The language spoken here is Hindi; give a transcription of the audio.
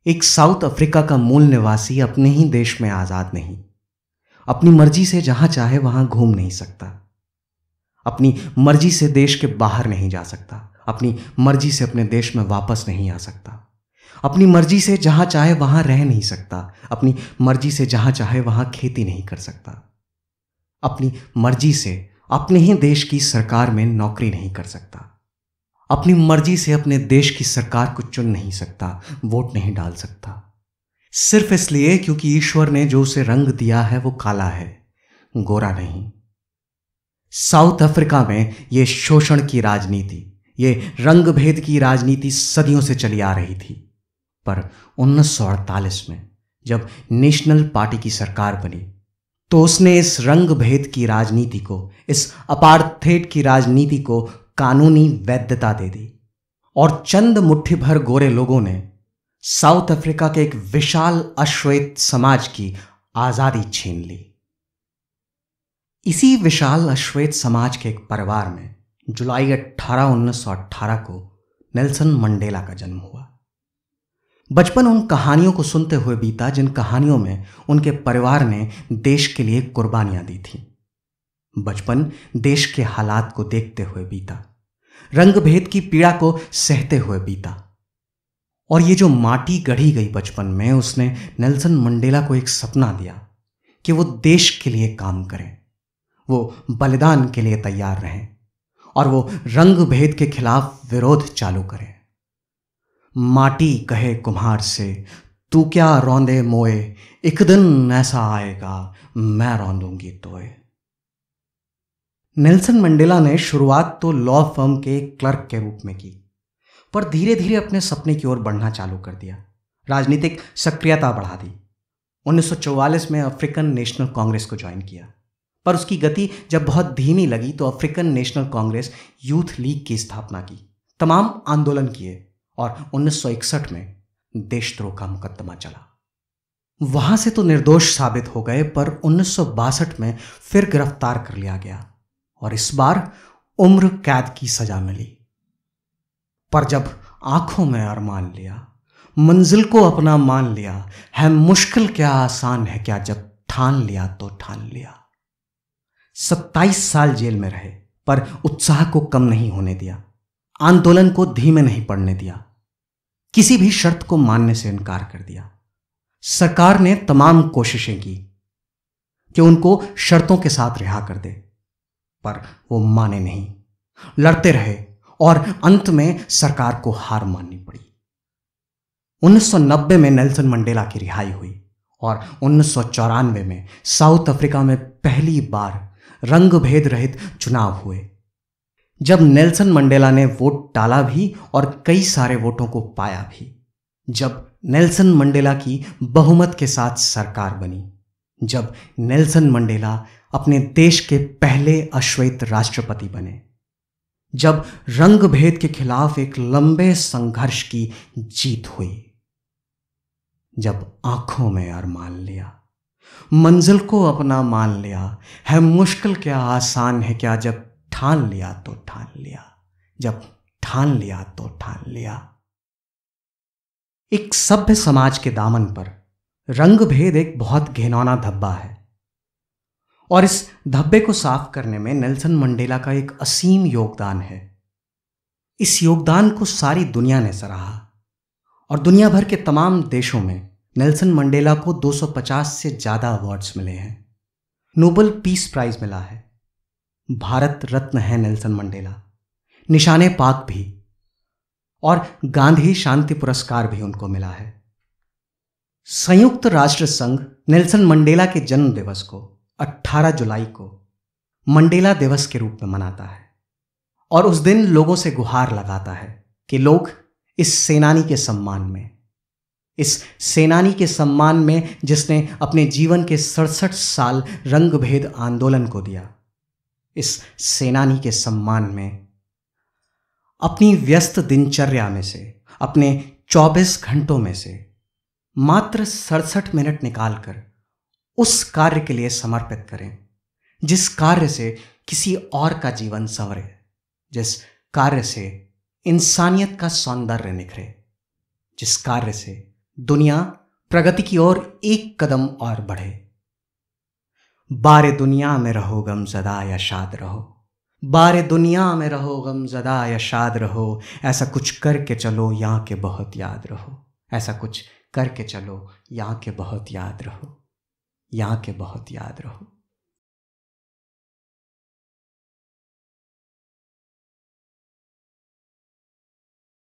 एक साउथ अफ्रीका का मूल निवासी अपने ही देश में आजाद नहीं, अपनी मर्जी से जहां चाहे वहां घूम नहीं सकता, अपनी मर्जी से देश के बाहर नहीं जा सकता, अपनी मर्जी से अपने देश में वापस नहीं आ सकता, अपनी मर्जी से जहां चाहे वहां रह नहीं सकता, अपनी मर्जी से जहां चाहे वहां खेती नहीं कर सकता, अपनी मर्जी से अपने ही देश की सरकार में नौकरी नहीं कर सकता, अपनी मर्जी से अपने देश की सरकार को चुन नहीं सकता, वोट नहीं डाल सकता, सिर्फ इसलिए क्योंकि ईश्वर ने जो उसे रंग दिया है वो काला है, गोरा नहीं। साउथ अफ्रीका में यह शोषण की राजनीति, ये रंग भेद की राजनीति सदियों से चली आ रही थी। पर 1948 में जब नेशनल पार्टी की सरकार बनी तो उसने इस रंग भेद की राजनीति को, इस अपार्थेड की राजनीति को कानूनी वैधता दे दी और चंद मुट्ठी भर गोरे लोगों ने साउथ अफ्रीका के एक विशाल अश्वेत समाज की आजादी छीन ली। इसी विशाल अश्वेत समाज के एक परिवार में जुलाई 18, 1918 को नेल्सन मंडेला का जन्म हुआ। बचपन उन कहानियों को सुनते हुए बीता जिन कहानियों में उनके परिवार ने देश के लिए कुर्बानियां दी थीं। बचपन देश के हालात को देखते हुए बीता, रंग भेद की पीड़ा को सहते हुए बीता। और ये जो माटी गढ़ी गई बचपन में, उसने नेल्सन मंडेला को एक सपना दिया कि वो देश के लिए काम करें, वो बलिदान के लिए तैयार रहें और वो रंग भेद के खिलाफ विरोध चालू करें। माटी कहे कुम्हार से, तू क्या रौंदे मोए, एक दिन ऐसा आएगा मैं रौंदूंगी तोए। नेल्सन मंडेला ने शुरुआत तो लॉ फर्म के क्लर्क के रूप में की, पर धीरे धीरे अपने सपने की ओर बढ़ना चालू कर दिया, राजनीतिक सक्रियता बढ़ा दी। 1944 में अफ्रीकन नेशनल कांग्रेस को ज्वाइन किया, पर उसकी गति जब बहुत धीमी लगी तो African national Congress youth league की स्थापना की, तमाम आंदोलन किए और 1961 में देशद्रोह का मुकदमा चला। वहां से तो निर्दोष साबित हो गए, पर 1962 में फिर गिरफ्तार कर लिया गया और इस बार उम्र कैद की सजा मिली। पर जब आंखों में अरमान लिया, मंजिल को अपना मान लिया, है मुश्किल क्या आसान है क्या, जब ठान लिया तो ठान लिया। 27 साल जेल में रहे पर उत्साह को कम नहीं होने दिया, आंदोलन को धीमे नहीं पड़ने दिया, किसी भी शर्त को मानने से इनकार कर दिया। सरकार ने तमाम कोशिशें की कि उनको शर्तों के साथ रिहा कर दे, पर वो माने नहीं, लड़ते रहे और अंत में सरकार को हार माननी पड़ी। 1990 में नेल्सन मंडेला की रिहाई हुई और 1994 में साउथ अफ्रीका में पहली बार रंग भेद रहित चुनाव हुए, जब नेल्सन मंडेला ने वोट डाला भी और कई सारे वोटों को पाया भी, जब नेल्सन मंडेला की बहुमत के साथ सरकार बनी, जब नेल्सन मंडेला अपने देश के पहले अश्वेत राष्ट्रपति बने, जब रंग भेद के खिलाफ एक लंबे संघर्ष की जीत हुई, जब आंखों में अरमान लिया, मंजिल को अपना मान लिया, है मुश्किल क्या आसान है क्या, जब ठान लिया तो ठान लिया, जब ठान लिया तो ठान लिया। एक सभ्य समाज के दामन पर रंग भेद एक बहुत घिनौना धब्बा है और इस धब्बे को साफ करने में नेल्सन मंडेला का एक असीम योगदान है। इस योगदान को सारी दुनिया ने सराहा और दुनिया भर के तमाम देशों में नेल्सन मंडेला को 250 से ज्यादा अवार्ड्स मिले हैं। नोबेल पीस प्राइज मिला है, भारत रत्न है नेल्सन मंडेला, निशाने पाक भी, और गांधी शांति पुरस्कार भी उनको मिला है। संयुक्त राष्ट्र संघ नेल्सन मंडेला के जन्म दिवस को 18 जुलाई को मंडेला दिवस के रूप में मनाता है और उस दिन लोगों से गुहार लगाता है कि लोग इस सेनानी के सम्मान में, इस सेनानी के सम्मान में जिसने अपने जीवन के 67 साल रंग भेद आंदोलन को दिया, इस सेनानी के सम्मान में अपनी व्यस्त दिनचर्या में से, अपने 24 घंटों में से मात्र 67 मिनट निकालकर उस कार्य के लिए समर्पित करें जिस कार्य से किसी और का जीवन संवरे, जिस कार्य से इंसानियत का सौंदर्य निखरे, जिस कार्य से दुनिया प्रगति की ओर एक कदम और बढ़े। बारे दुनिया में रहो गमज़दा या शाद रहो, बारे दुनिया में रहो गमज़दा या शाद रहो, ऐसा कुछ करके चलो यहाँ के बहुत याद रहो, ऐसा कुछ करके चलो यहाँ के बहुत याद रहो, यहाँ के बहुत याद रहो।